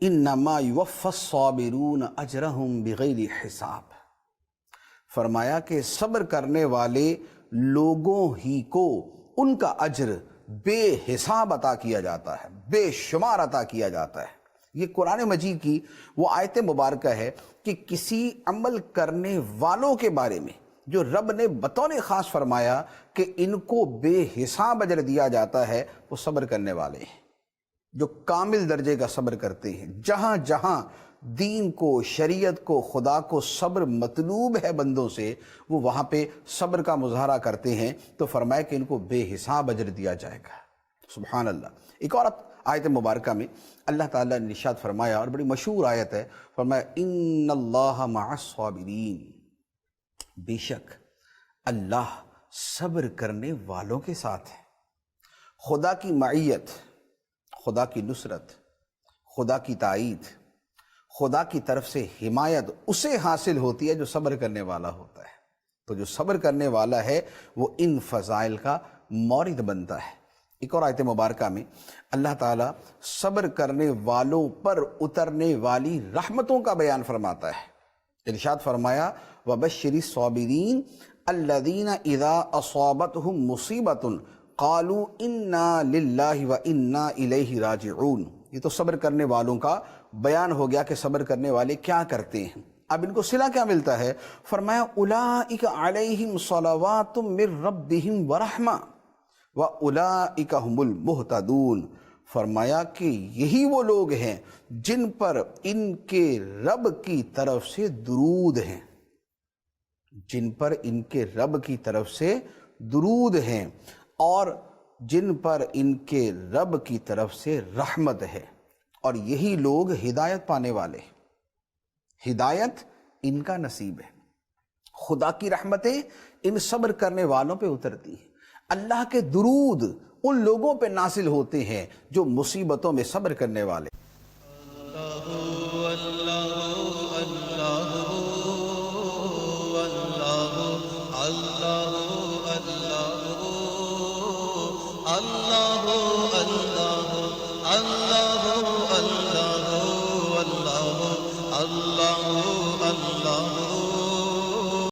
انما یوفی الصابرون اجرہم بغیر حساب، فرمایا کہ صبر کرنے والے لوگوں ہی کو ان کا اجر بے حساب عطا کیا جاتا ہے، بے شمار عطا کیا جاتا ہے۔ یہ قرآن مجید کی وہ آیت مبارکہ ہے کہ کسی عمل کرنے والوں کے بارے میں جو رب نے بطور خاص فرمایا کہ ان کو بے حساب اجر دیا جاتا ہے، وہ صبر کرنے والے ہیں، جو کامل درجے کا صبر کرتے ہیں۔ جہاں جہاں دین کو، شریعت کو، خدا کو صبر مطلوب ہے بندوں سے، وہ وہاں پہ صبر کا مظاہرہ کرتے ہیں، تو فرمایا کہ ان کو بے حساب اجر دیا جائے گا۔ سبحان اللہ۔ ایک اور آیت مبارکہ میں اللہ تعالیٰ نے ارشاد فرمایا، اور بڑی مشہور آیت ہے، فرمایا ان اللہ مع الصابرین، بے شک اللہ صبر کرنے والوں کے ساتھ ہے۔ خدا کی معیت، خدا کی نصرت، خدا کی تائید، خدا کی طرف سے حمایت اسے حاصل ہوتی ہے جو صبر کرنے والا ہوتا ہے۔ تو جو صبر کرنے والا ہے وہ ان فضائل کا مورد بنتا ہے۔ ایک اور آیت مبارکہ میں اللہ تعالیٰ صبر کرنے والوں پر اترنے والی رحمتوں کا بیان فرماتا ہے۔ ارشاد فرمایا وَبَشِّرِ الصَّابِرِينَ الَّذِينَ إِذَا أَصَابَتْهُمْ مُصِيبَةٌ قَالُوا إِنَّا لِلَّهِ وَإِنَّا إِلَيْهِ رَاجِعُونَ۔ یہ تو صبر کرنے والوں کا بیان ہو گیا کہ صبر کرنے والے کیا کرتے ہیں۔ اب ان کو صلہ کیا ملتا ہے؟ فرمایا اولئک علیہم صلوات من ربہم ورحمہ واولئک ہم المہتدون۔ فرمایا کہ یہی وہ لوگ ہیں جن پر ان کے رب کی طرف سے درود ہیں، جن پر ان کے رب کی طرف سے درود ہیں، اور جن پر ان کے رب کی طرف سے رحمت ہے، اور یہی لوگ ہدایت پانے والے ہیں۔ ہدایت ان کا نصیب ہے۔ خدا کی رحمتیں ان صبر کرنے والوں پہ اترتی ہیں، اللہ کے درود ان لوگوں پہ نازل ہوتے ہیں جو مصیبتوں میں صبر کرنے والے۔